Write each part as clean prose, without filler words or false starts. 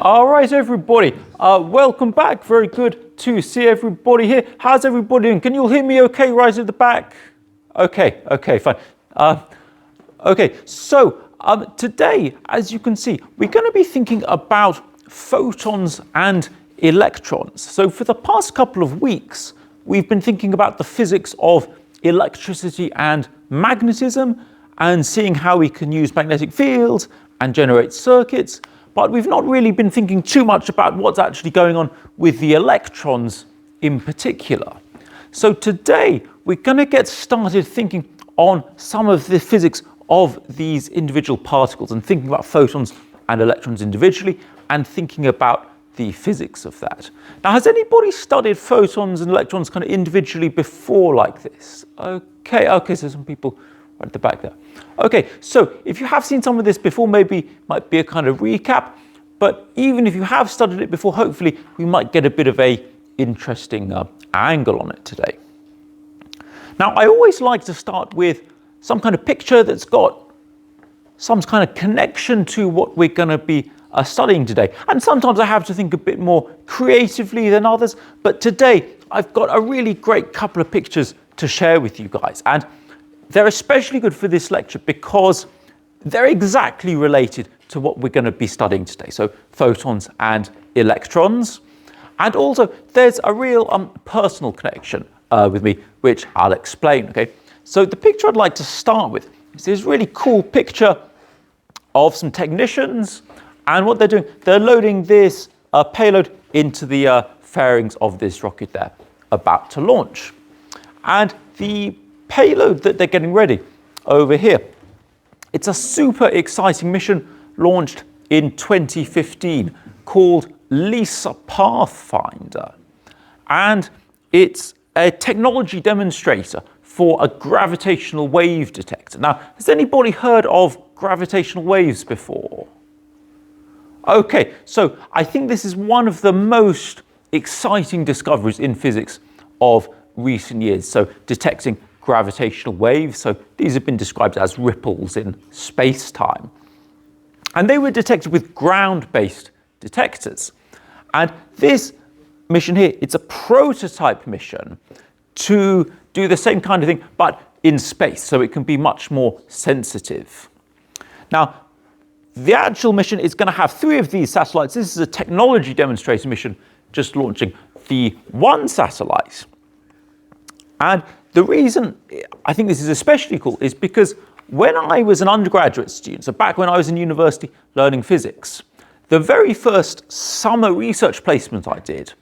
All right, everybody, welcome back. Very good to see everybody here. How's everybody doing? Can you all hear me okay right at the back? Okay, fine. Okay, so today, as you can see, we're going to be thinking about photons and electrons. So for the past couple of weeks, we've been thinking about the physics of electricity and magnetism and seeing how we can use magnetic fields and generate circuits. But we've not really been thinking too much about what's actually going on with the electrons in particular. So today we're going to get started thinking on some of the physics of these individual particles and thinking about photons and electrons individually and thinking about the physics of that. Now, has anybody studied photons and electrons kind of individually before like this? Okay, so some people right at the back there. Okay, so if you have seen some of this before, maybe might be a kind of recap, but even if you have studied it before, hopefully we might get a bit of a interesting angle on it today. Now, I always like to start with some kind of picture that's got some kind of connection to what we're going to be studying today. And sometimes I have to think a bit more creatively than others, but today I've got a really great couple of pictures to share with you guys. And they're especially good for this lecture because they're exactly related to what we're going to be studying today. So photons and electrons. And also there's a real personal connection with me, which I'll explain. Okay. So the picture I'd like to start with is this really cool picture of some technicians. And what they're doing, they're loading this payload into the fairings of this rocket they're about to launch. And the payload that they're getting ready over here, it's a super exciting mission launched in 2015 called LISA Pathfinder. And it's a technology demonstrator for a gravitational wave detector. Now, has anybody heard of gravitational waves before? Okay, so I think this is one of the most exciting discoveries in physics of recent years. So detecting gravitational waves. So these have been described as ripples in space-time. And they were detected with ground-based detectors. And this mission here, it's a prototype mission to do the same kind of thing, but in space, so it can be much more sensitive. Now, the actual mission is going to have 3 of these satellites. This is a technology demonstrator mission just launching the one satellite. And the reason I think this is especially cool is because when I was an undergraduate student, so back when I was in university learning physics, the very first summer research placement I did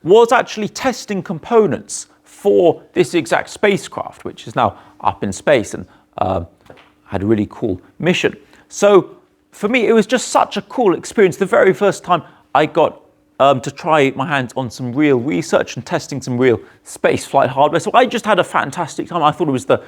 was actually testing components for this exact spacecraft, which is now up in space and had a really cool mission. So for me, it was just such a cool experience. The very first time I got to try my hands on some real research and testing some real spaceflight hardware. So I just had a fantastic time. I thought it was the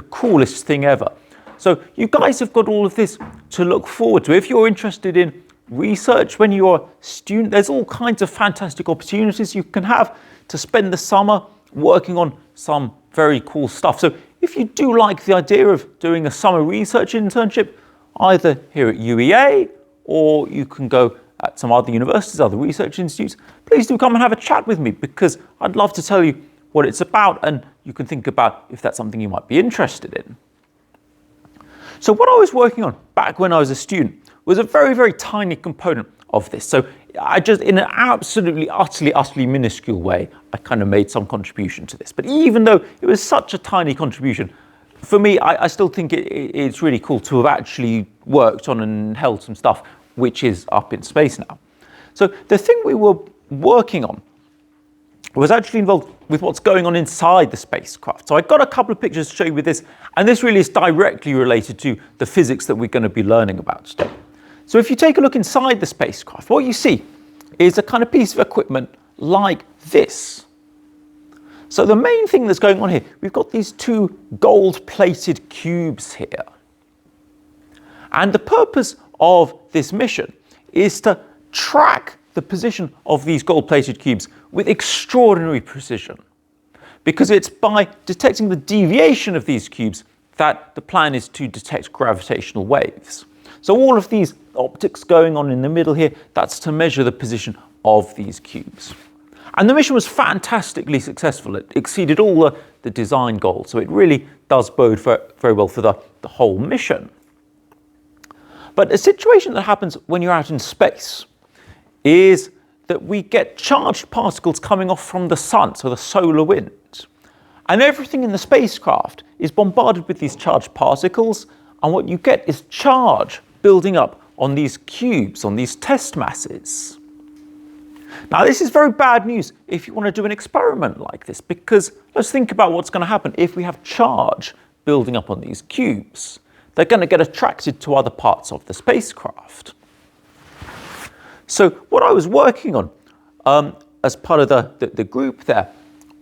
coolest thing ever. So you guys have got all of this to look forward to. If you're interested in research when you're a student, there's all kinds of fantastic opportunities you can have to spend the summer working on some very cool stuff. So if you do like the idea of doing a summer research internship, either here at UEA or you can go at some other universities, other research institutes, please do come and have a chat with me because I'd love to tell you what it's about and you can think about if that's something you might be interested in. So what I was working on back when I was a student was a very, very tiny component of this. So I just, in an absolutely, utterly minuscule way, I kind of made some contribution to this. But even though it was such a tiny contribution, for me, I still think it's really cool to have actually worked on and held some stuff which is up in space now. So the thing we were working on was actually involved with what's going on inside the spacecraft. So I got a couple of pictures to show you with this, and this really is directly related to the physics that we're going to be learning about today. So if you take a look inside the spacecraft, what you see is a kind of piece of equipment like this. So the main thing that's going on here, we've got these 2 gold-plated cubes here. And the purpose of this mission is to track the position of these gold-plated cubes with extraordinary precision. Because it's by detecting the deviation of these cubes that the plan is to detect gravitational waves. So all of these optics going on in the middle here, that's to measure the position of these cubes. And the mission was fantastically successful. It exceeded all the design goals, so it really does bode very well for the whole mission. But a situation that happens when you're out in space is that we get charged particles coming off from the sun, so the solar wind. And everything in the spacecraft is bombarded with these charged particles, and what you get is charge building up on these cubes, on these test masses. Now, this is very bad news if you want to do an experiment like this, because let's think about what's going to happen if we have charge building up on these cubes. They're going to get attracted to other parts of the spacecraft. So what I was working on as part of the group there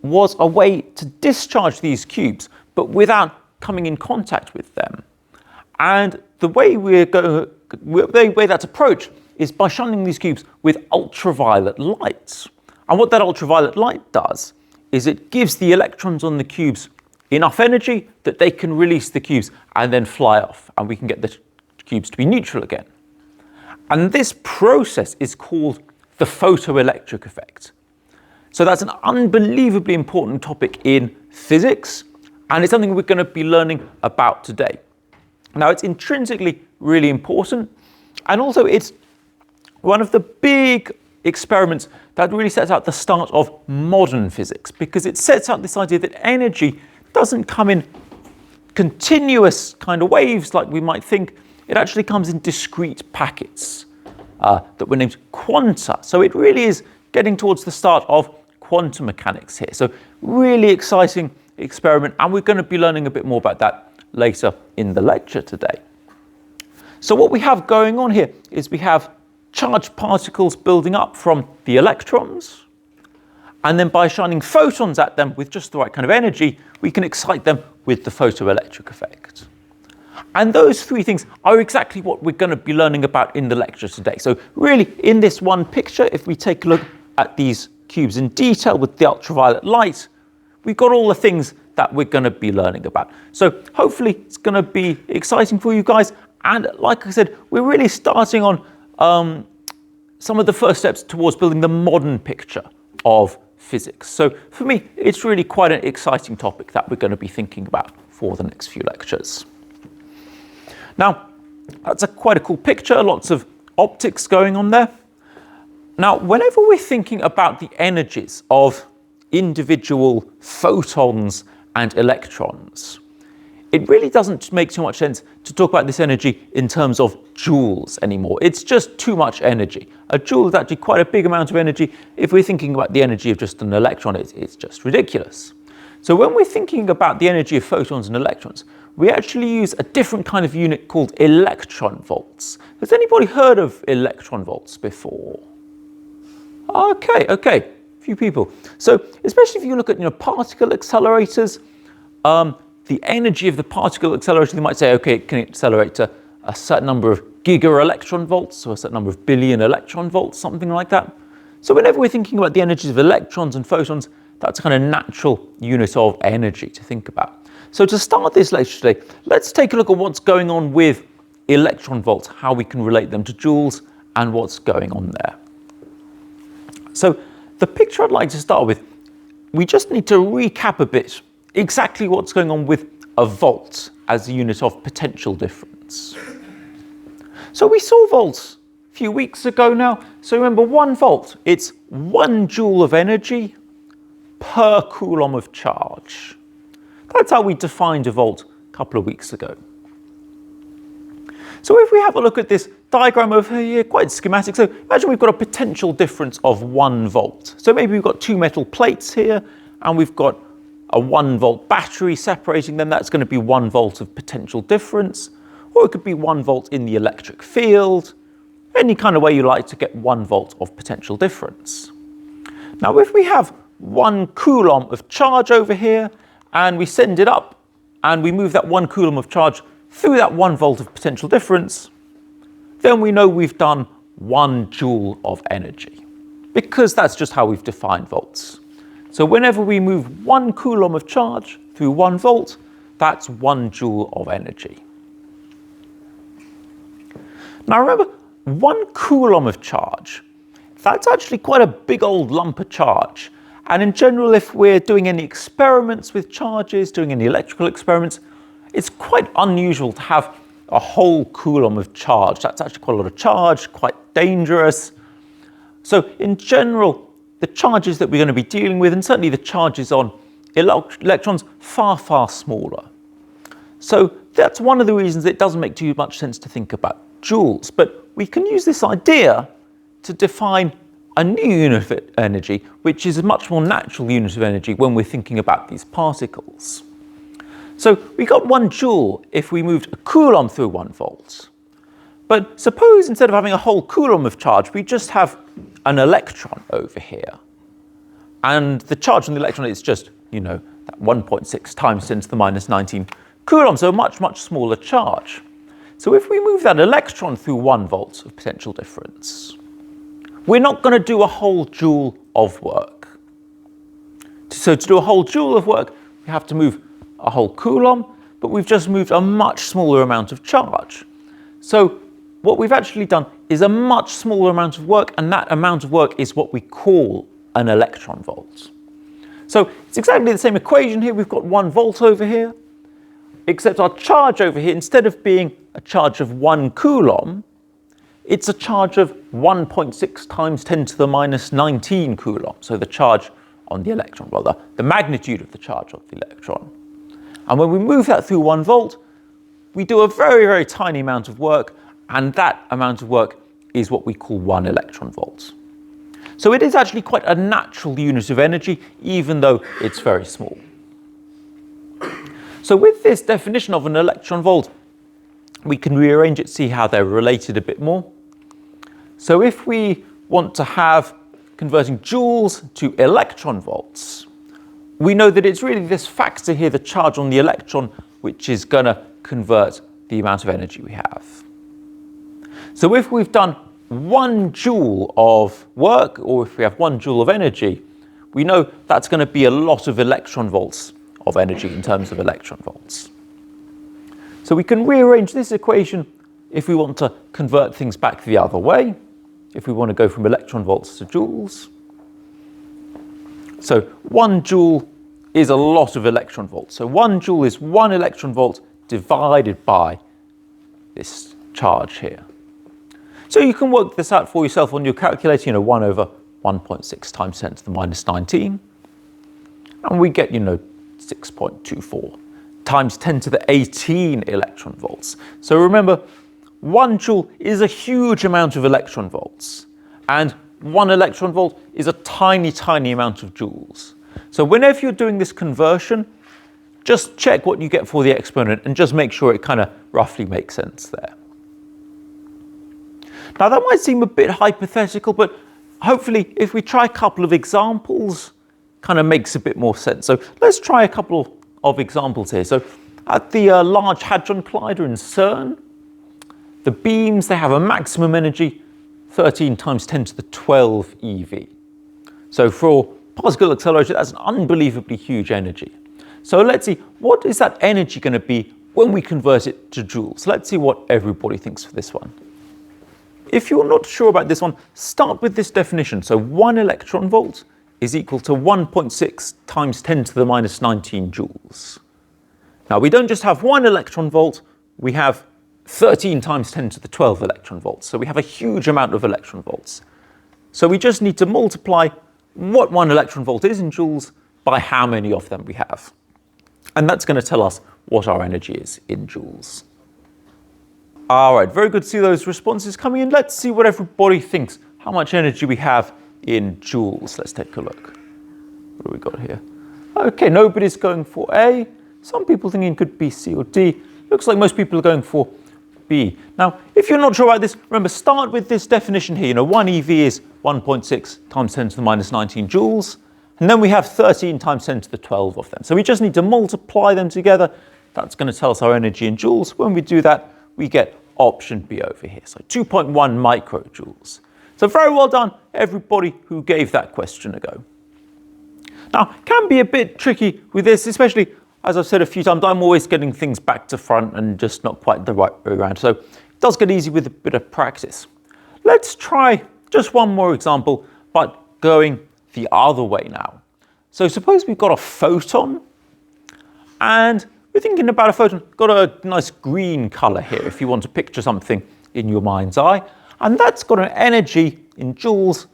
was a way to discharge these cubes, but without coming in contact with them. And the way that's approached is by shining these cubes with ultraviolet light. And what that ultraviolet light does is it gives the electrons on the cubes enough energy that they can release the cubes and then fly off, and we can get the cubes to be neutral again. And this process is called the photoelectric effect. So that's an unbelievably important topic in physics, and it's something we're going to be learning about today. Now, it's intrinsically really important, and also it's one of the big experiments that really sets out the start of modern physics, because it sets out this idea that energy doesn't come in continuous kind of waves like we might think. It actually comes in discrete packets that were named quanta. So it really is getting towards the start of quantum mechanics here. So really exciting experiment, and we're going to be learning a bit more about that later in the lecture today. So what we have going on here is we have charged particles building up from the electrons, and then by shining photons at them with just the right kind of energy, we can excite them with the photoelectric effect. And those three things are exactly what we're going to be learning about in the lecture today. So really, in this one picture, if we take a look at these cubes in detail with the ultraviolet light, we've got all the things that we're going to be learning about. So hopefully it's going to be exciting for you guys. And like I said, we're really starting on some of the first steps towards building the modern picture of physics. So for me, it's really quite an exciting topic that we're going to be thinking about for the next few lectures. Now, that's quite a cool picture, lots of optics going on there. Now, whenever we're thinking about the energies of individual photons and electrons, it really doesn't make too much sense to talk about this energy in terms of joules anymore. It's just too much energy. A joule is actually quite a big amount of energy. If we're thinking about the energy of just an electron, it's just ridiculous. So when we're thinking about the energy of photons and electrons, we actually use a different kind of unit called electronvolts. Has anybody heard of electronvolts before? Okay, a few people. So especially if you look at particle accelerators, the energy of the particle accelerator, they might say, okay, it can accelerate to a certain number of giga-electronvolts, or a certain number of billion electron volts, something like that. So whenever we're thinking about the energies of electrons and photons, that's a kind of natural unit of energy to think about. So to start this lecture today, let's take a look at what's going on with electron volts, how we can relate them to joules, and what's going on there. So the picture I'd like to start with, we just need to recap a bit exactly what's going on with a volt as a unit of potential difference. So we saw volts a few weeks ago now. So remember, 1 volt, it's 1 joule of energy per coulomb of charge. That's how we defined a volt a couple of weeks ago. So if we have a look at this diagram over here, quite schematic. So imagine we've got a potential difference of 1 volt. So maybe we've got 2 metal plates here, and we've got a 1 volt battery separating them. That's going to be 1 volt of potential difference. Or it could be 1 volt in the electric field. Any kind of way you like to get 1 volt of potential difference. Now, if we have 1 coulomb of charge over here, and we send it up, and we move that 1 coulomb of charge through that 1 volt of potential difference, then we know we've done 1 joule of energy, because that's just how we've defined volts. So whenever we move 1 coulomb of charge through 1 volt, that's 1 joule of energy. Now remember, 1 coulomb of charge, that's actually quite a big old lump of charge. And in general, if we're doing any experiments with charges, doing any electrical experiments, it's quite unusual to have a whole coulomb of charge. That's actually quite a lot of charge, quite dangerous. So in general, the charges that we're going to be dealing with, and certainly the charges on electrons, far, far smaller. So that's one of the reasons it doesn't make too much sense to think about joules. But we can use this idea to define a new unit of energy, which is a much more natural unit of energy when we're thinking about these particles. So we got 1 joule if we moved a coulomb through 1 volt. But suppose instead of having a whole coulomb of charge, we just have an electron over here. And the charge on the electron is just, that 1.6 times 10 to the minus 19 coulombs, so a much, much smaller charge. So if we move that electron through 1 volt of potential difference, we're not going to do a whole joule of work. So to do a whole joule of work, we have to move a whole coulomb, but we've just moved a much smaller amount of charge. So what we've actually done is a much smaller amount of work, and that amount of work is what we call an electron volt. So it's exactly the same equation here. We've got 1 volt over here, except our charge over here, instead of being a charge of 1 coulomb, it's a charge of 1.6 times 10 to the minus 19 coulomb. So the charge on the electron, well, the magnitude of the charge of the electron. And when we move that through 1 volt, we do a very, very tiny amount of work, and that amount of work is what we call 1 electron volt. So it is actually quite a natural unit of energy, even though it's very small. So with this definition of an electron volt, we can rearrange it, see how they're related a bit more. So if we want to have converting joules to electron volts, we know that it's really this factor here, the charge on the electron, which is going to convert the amount of energy we have. So if we've done 1 joule of work, or if we have 1 joule of energy, we know that's going to be a lot of electron volts of energy in terms of electron volts. So we can rearrange this equation if we want to convert things back the other way, if we want to go from electron volts to joules. So 1 joule is a lot of electron volts. So 1 joule is 1 electron volt divided by this charge here. So you can work this out for yourself on your calculator, 1 over 1.6 times 10 to the minus 19. And we get, 6.24 times 10 to the 18 electron volts. So remember, 1 joule is a huge amount of electron volts, and 1 electron volt is a tiny, tiny amount of joules. So whenever you're doing this conversion, just check what you get for the exponent and just make sure it kind of roughly makes sense there. Now that might seem a bit hypothetical, but hopefully if we try a couple of examples, kind of makes a bit more sense. So let's try a couple of examples here. So at the Large Hadron Collider in CERN, the beams, they have a maximum energy 13 times 10 to the 12 eV. So for particle acceleration, that's an unbelievably huge energy. So let's see, what is that energy going to be when we convert it to joules? Let's see what everybody thinks for this one. If you're not sure about this one, start with this definition. So 1 electron volt is equal to 1.6 times 10 to the minus 19 joules. Now we don't just have 1 electron volt, we have 13 times 10 to the 12 electron volts. So we have a huge amount of electron volts. So we just need to multiply what 1 electron volt is in joules by how many of them we have. And that's going to tell us what our energy is in joules. All right, very good to see those responses coming in. Let's see what everybody thinks, how much energy we have in joules. Let's take a look. What do we got here? Okay, nobody's going for A. Some people thinking it could be C or D. Looks like most people are going for B. Now, if you're not sure about this, remember, start with this definition here. 1 eV is 1.6 times 10 to the minus 19 joules. And then we have 13 times 10 to the 12 of them. So we just need to multiply them together. That's going to tell us our energy in joules. When we do that, we get option B over here. So 2.1 microjoules. So very well done, everybody who gave that question a go. Now, it can be a bit tricky with this, especially as I've said a few times, I'm always getting things back to front and just not quite the right way around. So it does get easy with a bit of practice. let's try just one more example, but going the other way now. So suppose we've got a photon, and we're thinking about a photon, got a nice green color here, if you want to picture something in your mind's eye, and that's got an energy in joules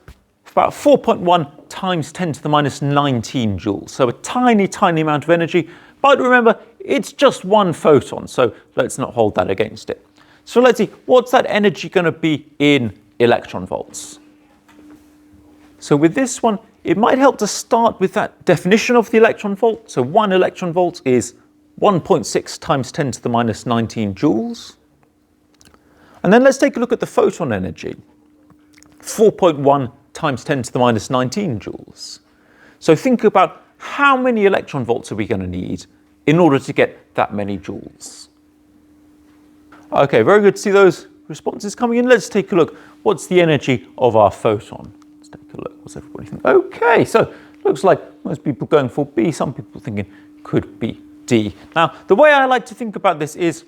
of about 4.1 times 10 to the minus 19 joules. So a tiny, tiny amount of energy, but remember, it's just one photon, so let's not hold that against it. So let's see, what's that energy going to be in electron volts? So with this one, it might help to start with that definition of the electron volt. So 1 electron volt is 1.6 times 10 to the minus 19 joules. And then let's take a look at the photon energy. 4.1 times 10 to the minus 19 joules. So think about how many electron volts are we going to need in order to get that many joules. Okay, very good to see those responses coming in. Let's take a look. What's the energy of our photon? Let's take a look. What's everybody think? Okay, so looks like most people going for B, some people thinking could be D. Now, the way I like to think about this is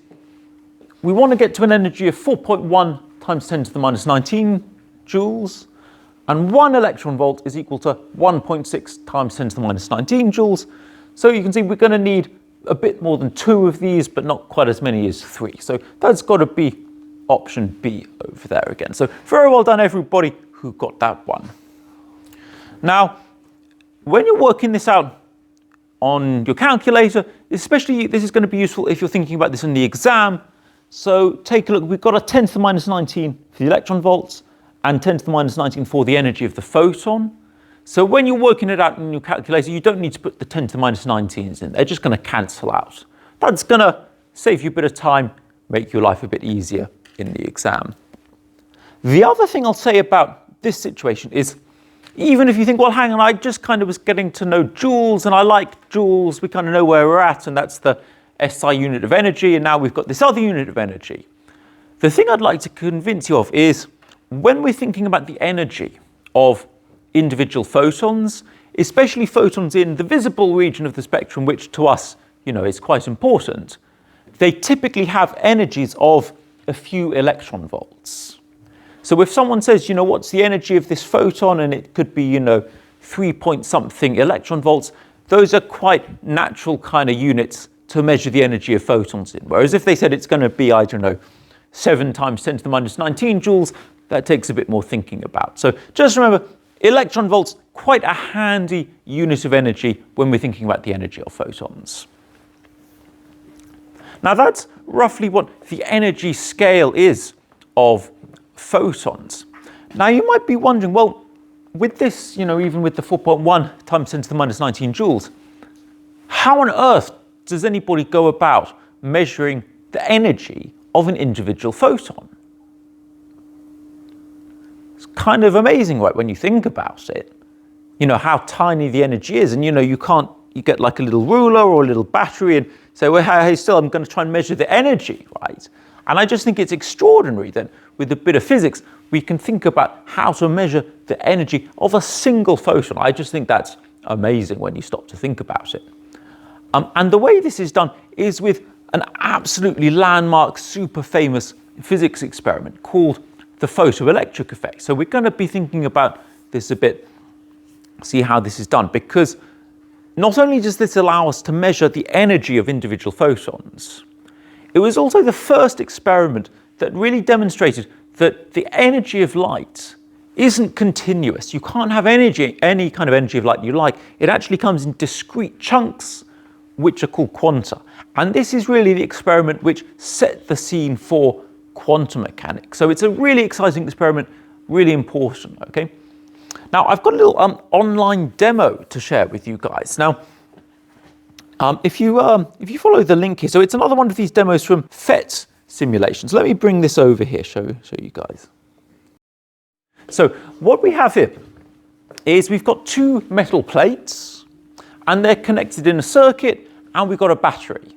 we want to get to an energy of 4.1 times 10 to the minus 19 joules, and 1 electron volt is equal to 1.6 times 10 to the minus 19 joules. So you can see we're going to need a bit more than 2 of these, but not quite as many as 3. So that's got to be option B over there again. So very well done, everybody who got that one. Now, when you're working this out on your calculator, especially this is going to be useful if you're thinking about this in the exam. So take a look, we've got a 10 to the minus 19 for the electron volts and 10 to the minus 19 for the energy of the photon. So when you're working it out in your calculator, you don't need to put the 10 to the minus 19s in. They're just going to cancel out. That's going to save you a bit of time, make your life a bit easier in the exam. The other thing I'll say about this situation is, even if you think, well, hang on, I just kind of was getting to know joules and I like joules, we kind of know where we're at, and that's the SI unit of energy, and now we've got this other unit of energy. The thing I'd like to convince you of is when we're thinking about the energy of individual photons, especially photons in the visible region of the spectrum, which to us, is quite important, they typically have energies of a few electron volts. So if someone says, what's the energy of this photon, and it could be, 3 point something electron volts, those are quite natural kind of units to measure the energy of photons in. Whereas if they said it's going to be, 7 times 10 to the minus 19 joules, that takes a bit more thinking about. So just remember, electron volts, quite a handy unit of energy when we're thinking about the energy of photons. Now that's roughly what the energy scale is of photons. Now you might be wondering, well, with this, even with the 4.1 times 10 to the minus 19 joules, how on earth does anybody go about measuring the energy of an individual photon? It's kind of amazing, right, when you think about it, how tiny the energy is. And, you get like a little ruler or a little battery and say, well, hey, still, I'm going to try and measure the energy, right? And I just think it's extraordinary that with a bit of physics, we can think about how to measure the energy of a single photon. I just think that's amazing when you stop to think about it. And the way this is done is with an absolutely landmark, super famous physics experiment called the photoelectric effect. So we're going to be thinking about this a bit, see how this is done, because not only does this allow us to measure the energy of individual photons, it was also the first experiment that really demonstrated that the energy of light isn't continuous. You can't have any kind of energy of light you like. It actually comes in discrete chunks, which are called quanta. And this is really the experiment which set the scene for quantum mechanics. So it's a really exciting experiment, really important, okay? Now, I've got a little online demo to share with you guys. Now, if you follow the link here, so it's another one of these demos from PhET simulations. Let me bring this over here, show you guys. So what we have here is we've got 2 metal plates, and they're connected in a circuit, and we've got a battery.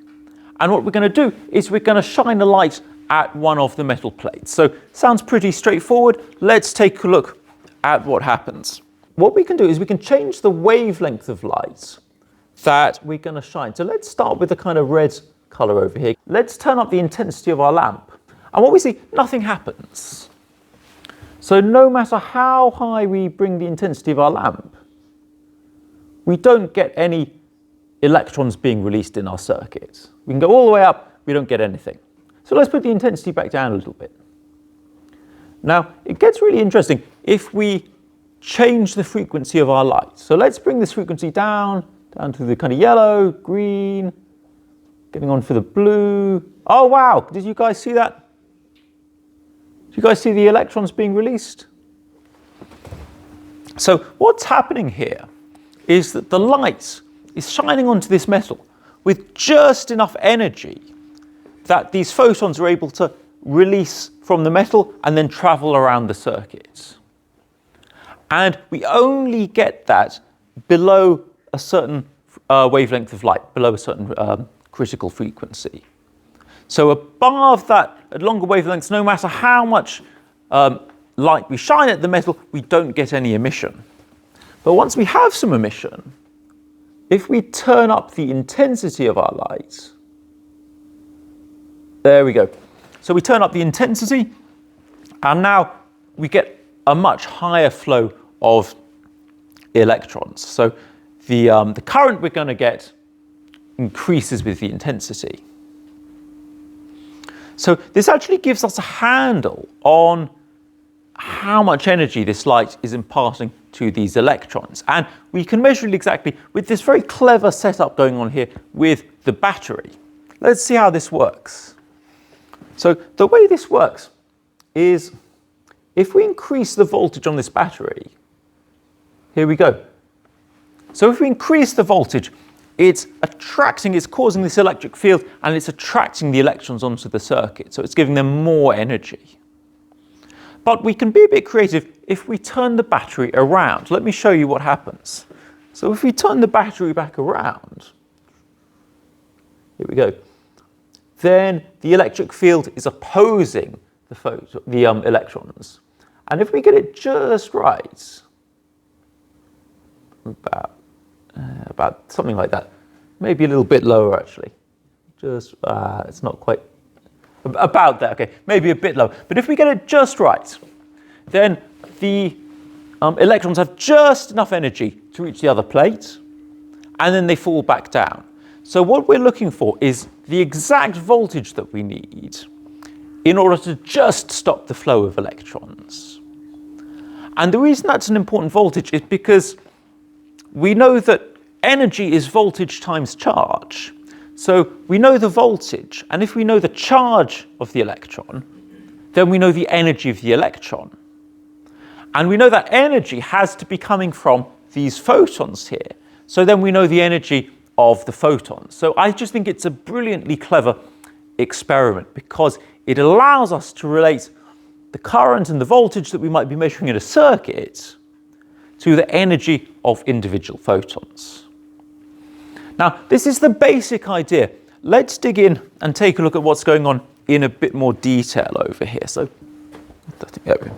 And what we're going to do is we're going to shine a light at one of the metal plates. So sounds pretty straightforward. Let's take a look at what happens. What we can do is we can change the wavelength of light that we're going to shine. So let's start with the kind of red color over here. Let's turn up the intensity of our lamp. And what we see, nothing happens. So no matter how high we bring the intensity of our lamp, we don't get any electrons being released in our circuit. We can go all the way up, we don't get anything. So let's put the intensity back down a little bit. Now, it gets really interesting if we change the frequency of our light. So let's bring this frequency down to the kind of yellow, green, getting on for the blue. Oh, wow, did you guys see that? Did you guys see the electrons being released? So what's happening here is that the light is shining onto this metal with just enough energy that these photons are able to release from the metal and then travel around the circuit. And we only get that below a certain wavelength of light, below a certain critical frequency. So above that, at longer wavelengths, no matter how much light we shine at the metal, we don't get any emission. But once we have some emission, if we turn up the intensity of our light, there we go. So we turn up the intensity, and now we get a much higher flow of electrons. So the current we're going to get increases with the intensity. So this actually gives us a handle on how much energy this light is imparting to these electrons. And we can measure it exactly with this very clever setup going on here with the battery. Let's see how this works. So the way this works is if we increase the voltage on this battery, here we go. So if we increase the voltage, it's causing this electric field, and it's attracting the electrons onto the circuit. So it's giving them more energy. But we can be a bit creative if we turn the battery around. Let me show you what happens. So if we turn the battery back around, here we go, then the electric field is opposing the electrons. And if we get it just right, about something like that, maybe a little bit lower actually, just it's not quite about that, okay, maybe a bit lower. But if we get it just right, then the electrons have just enough energy to reach the other plate, and then they fall back down. So what we're looking for is the exact voltage that we need in order to just stop the flow of electrons. And the reason that's an important voltage is because we know that energy is voltage times charge. So we know the voltage, and if we know the charge of the electron, then we know the energy of the electron. And we know that energy has to be coming from these photons here. So then we know the energy of the photons. So I just think it's a brilliantly clever experiment because it allows us to relate the current and the voltage that we might be measuring in a circuit to the energy of individual photons. Now, this is the basic idea. Let's dig in and take a look at what's going on in a bit more detail over here. So, there we go.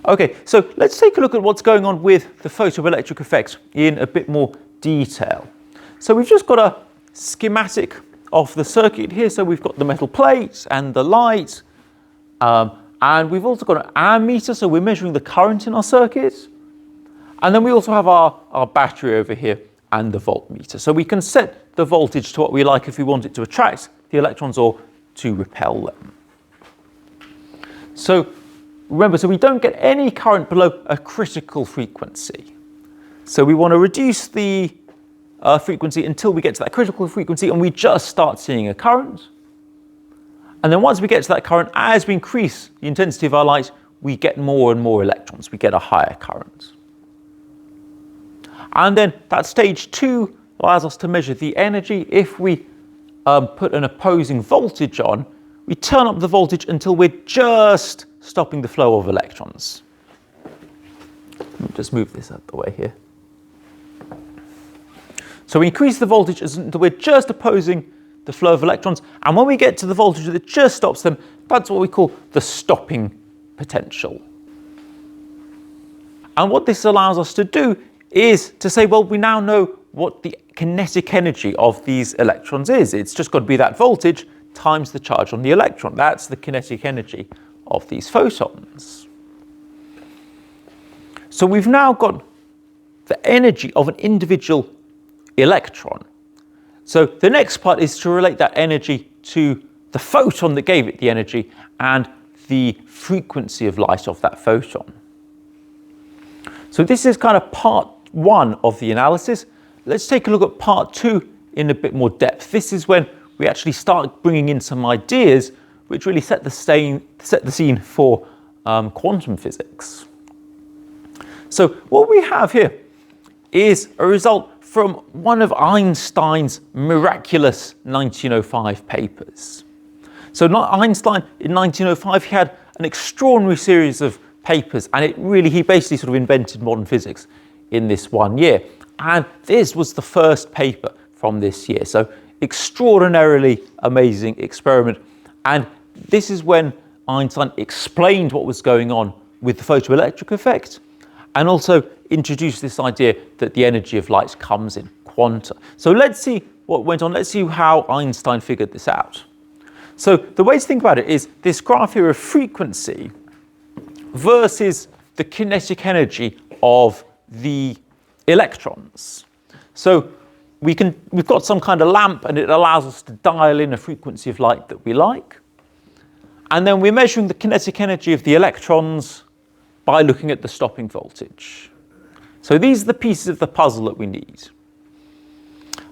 Okay, so let's take a look at what's going on with the photoelectric effect in a bit more detail. So we've just got a schematic of the circuit here. So we've got the metal plate and the light, and we've also got an ammeter, so we're measuring the current in our circuit. And then we also have our battery over here and the voltmeter. So we can set the voltage to what we like if we want it to attract the electrons or to repel them. So remember, so we don't get any current below a critical frequency. So we want to reduce the frequency until we get to that critical frequency, and we just start seeing a current. And then once we get to that current, as we increase the intensity of our light, we get more and more electrons. We get a higher current. And then that stage 2 allows us to measure the energy. If we put an opposing voltage on, we turn up the voltage until we're just stopping the flow of electrons. Let me just move this out of the way here. So we increase the voltage until we're just opposing the flow of electrons. And when we get to the voltage that just stops them, that's what we call the stopping potential. And what this allows us to do is to say, well, we now know what the kinetic energy of these electrons is. It's just got to be that voltage times the charge on the electron. That's the kinetic energy of these photons. So we've now got the energy of an individual electron. So the next part is to relate that energy to the photon that gave it the energy and the frequency of light of that photon. So this is kind of part one of the analysis. Let's take a look at part two in a bit more depth. This is when we actually start bringing in some ideas which really set the scene for quantum physics. So what we have here is a result from one of Einstein's miraculous 1905 papers. So Einstein in 1905, he had an extraordinary series of papers, and he basically sort of invented modern physics in this 1 year. And this was the first paper from this year. So extraordinarily amazing experiment. And this is when Einstein explained what was going on with the photoelectric effect, and also introduced this idea that the energy of light comes in quanta. So let's see what went on. Let's see how Einstein figured this out. So the way to think about it is this graph here of frequency versus the kinetic energy of the electrons. So we've got some kind of lamp, and it allows us to dial in a frequency of light that we like. And then we're measuring the kinetic energy of the electrons by looking at the stopping voltage. So these are the pieces of the puzzle that we need.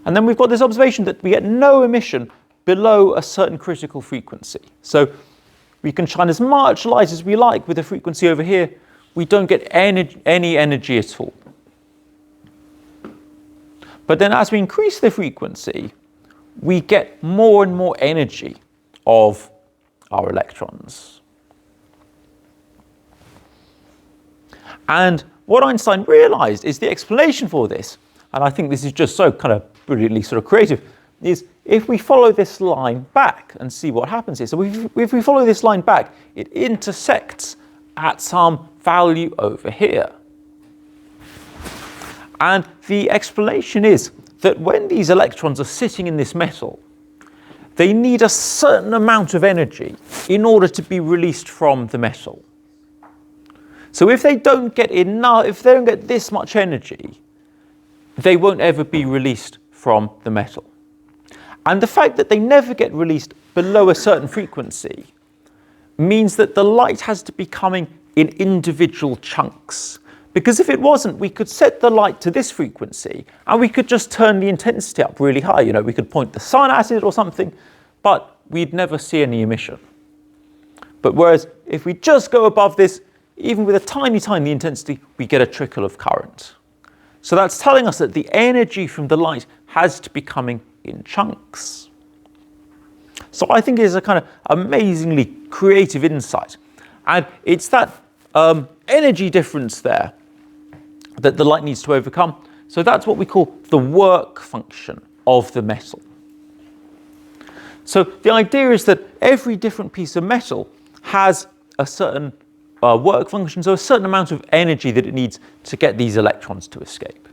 And then we've got this observation that we get no emission below a certain critical frequency. So we can shine as much light as we like with the frequency over here. We don't get any energy at all. But then as we increase the frequency, we get more and more energy of our electrons. And what Einstein realized is the explanation for this, and I think this is just so kind of brilliantly sort of creative, is if we follow this line back and see what happens here. So if we follow this line back, it intersects at some value over here. And the explanation is that when these electrons are sitting in this metal, they need a certain amount of energy in order to be released from the metal. So if they don't get enough, if they don't get this much energy, they won't ever be released from the metal. And the fact that they never get released below a certain frequency means that the light has to be coming in individual chunks. Because if it wasn't, we could set the light to this frequency and we could just turn the intensity up really high. We could point the sun at it or something, but we'd never see any emission. But whereas if we just go above this, even with a tiny, tiny intensity, we get a trickle of current. So that's telling us that the energy from the light has to be coming in chunks. So I think it is a kind of amazingly creative insight. And it's that energy difference there that the light needs to overcome. So that's what we call the work function of the metal. So the idea is that every different piece of metal has a certain work function, so a certain amount of energy that it needs to get these electrons to escape.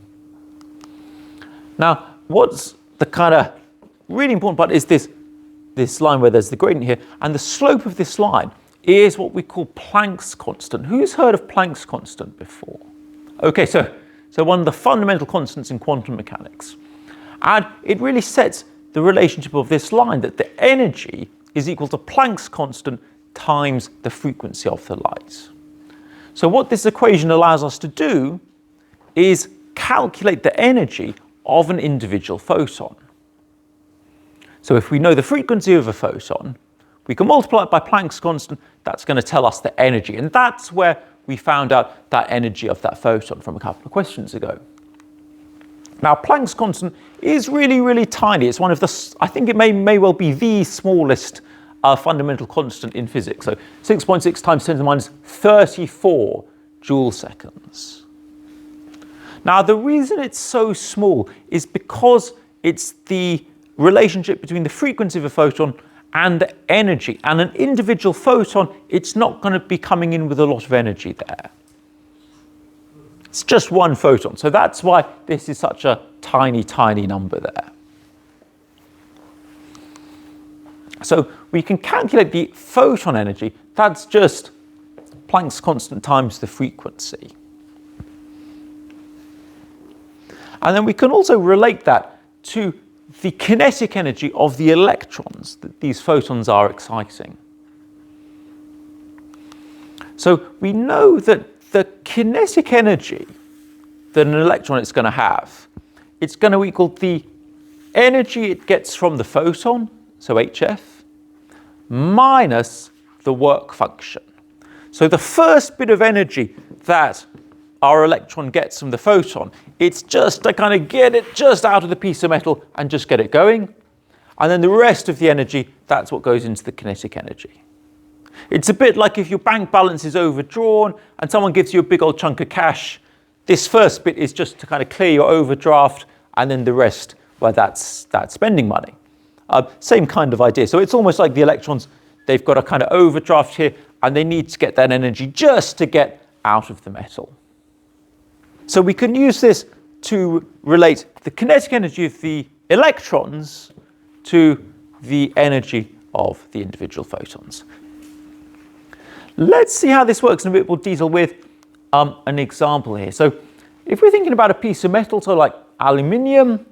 Now, what's the kind of really important part is this line where there's the gradient here, and the slope of this line is what we call Planck's constant. Who's heard of Planck's constant before? Okay, so one of the fundamental constants in quantum mechanics. And it really sets the relationship of this line, that the energy is equal to Planck's constant times the frequency of the light. So what this equation allows us to do is calculate the energy of an individual photon. So if we know the frequency of a photon, we can multiply it by Planck's constant. That's going to tell us the energy. And that's where we found out that energy of that photon from a couple of questions ago. Now, Planck's constant is really, really tiny. It's one of the, I think it may well be the smallest fundamental constant in physics. So 6.6 times 10 to the minus 34 joule seconds. Now, the reason it's so small is because it's the relationship between the frequency of a photon and the energy. And an individual photon, it's not going to be coming in with a lot of energy there. It's just one photon. So that's why this is such a tiny, tiny number there. So we can calculate the photon energy. That's just Planck's constant times the frequency. And then we can also relate that to the kinetic energy of the electrons that these photons are exciting. So we know that the kinetic energy that an electron is going to have, it's going to equal the energy it gets from the photon, so HF, minus the work function. So the first bit of energy that our electron gets from the photon, it's just to kind of get it just out of the piece of metal and just get it going. And then the rest of the energy, that's what goes into the kinetic energy. It's a bit like if your bank balance is overdrawn and someone gives you a big old chunk of cash. This first bit is just to kind of clear your overdraft, and then the rest, well, that's spending money. Same kind of idea. So it's almost like the electrons, they've got a kind of overdraft here, and they need to get that energy just to get out of the metal. So we can use this to relate the kinetic energy of the electrons to the energy of the individual photons. Let's see how this works in a bit more detail with an example here. So if we're thinking about a piece of metal, so like aluminium,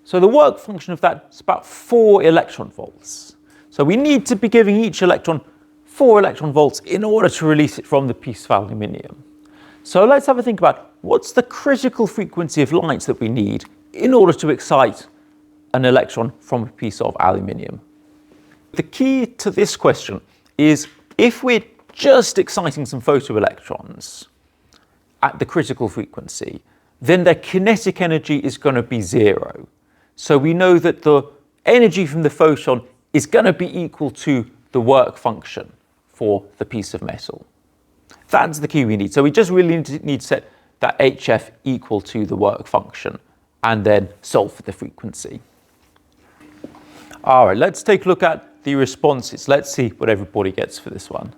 so the work function of that is about 4 electron volts. So we need to be giving each electron 4 electron volts in order to release it from the piece of aluminium. So let's have a think about what's the critical frequency of light that we need in order to excite an electron from a piece of aluminium. The key to this question is if we're just exciting some photoelectrons at the critical frequency, then their kinetic energy is going to be 0. So we know that the energy from the photon is going to be equal to the work function for the piece of metal. That's the key we need. So we just really need to set that HF equal to the work function and then solve for the frequency. All right, let's take a look at the responses. Let's see what everybody gets for this one.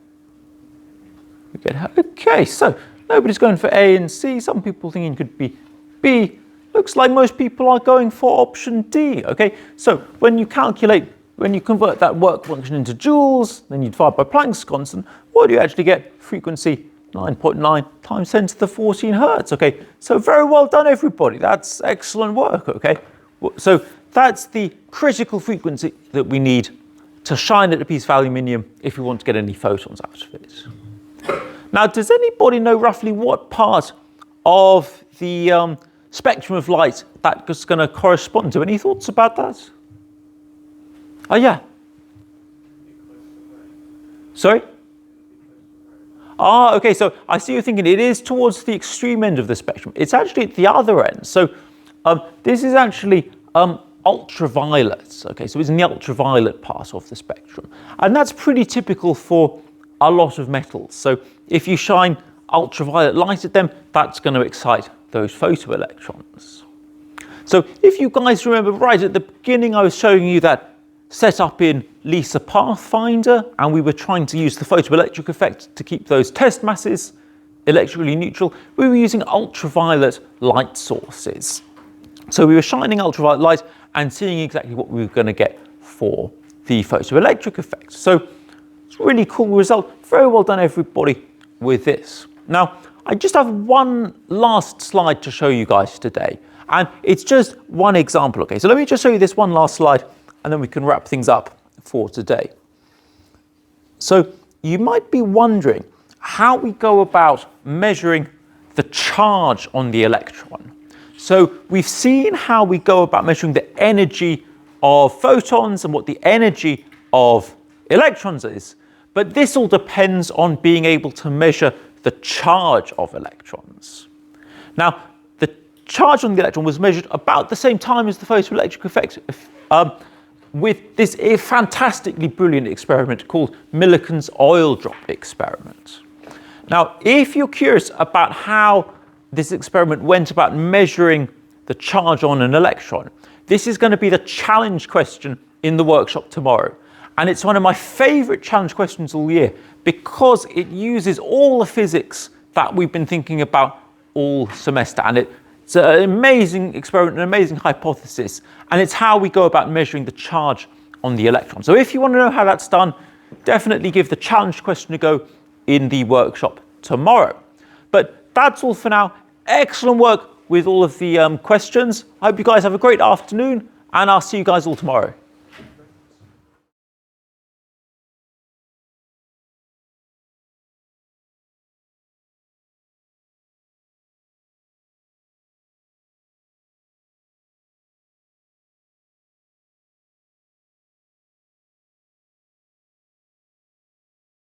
Okay, so nobody's going for A and C. Some people thinking it could be B. Looks like most people are going for option D. Okay, so when you convert that work function into joules, then you divide by Planck's constant, what do you actually get? Frequency 9.9 times 10 to the 14 hertz. Okay, so very well done, everybody. That's excellent work. Okay, so that's the critical frequency that we need to shine at a piece of aluminium if we want to get any photons out of it. Now, does anybody know roughly what part of the spectrum of light that's going to correspond to? Any thoughts about that? Oh, yeah. Sorry? Ah, okay, so I see you're thinking it is towards the extreme end of the spectrum. It's actually at the other end. So this is actually ultraviolet. Okay, so it's in the ultraviolet part of the spectrum. And that's pretty typical for a lot of metals. So if you shine ultraviolet light at them, that's going to excite those photoelectrons. So if you guys remember right at the beginning, I was showing you that setup in LISA Pathfinder, and we were trying to use the photoelectric effect to keep those test masses electrically neutral. We were using ultraviolet light sources. So we were shining ultraviolet light and seeing exactly what we were going to get for the photoelectric effect. So it's a really cool result. Very well done, everybody, with this. Now, I just have one last slide to show you guys today, and it's just one example. Okay, so let me just show you this one last slide, and then we can wrap things up for today. So you might be wondering how we go about measuring the charge on the electron. So we've seen how we go about measuring the energy of photons and what the energy of electrons is, but this all depends on being able to measure the charge of electrons. Now, the charge on the electron was measured about the same time as the photoelectric effect with this fantastically brilliant experiment called Milikan's oil drop experiment. Now, if you're curious about how this experiment went about measuring the charge on an electron, this is going to be the challenge question in the workshop tomorrow. And it's one of my favorite challenge questions all year because it uses all the physics that we've been thinking about all semester. And it's an amazing experiment, an amazing hypothesis. And it's how we go about measuring the charge on the electron. So if you want to know how that's done, definitely give the challenge question a go in the workshop tomorrow. But that's all for now. Excellent work with all of the questions. I hope you guys have a great afternoon, and I'll see you guys all tomorrow.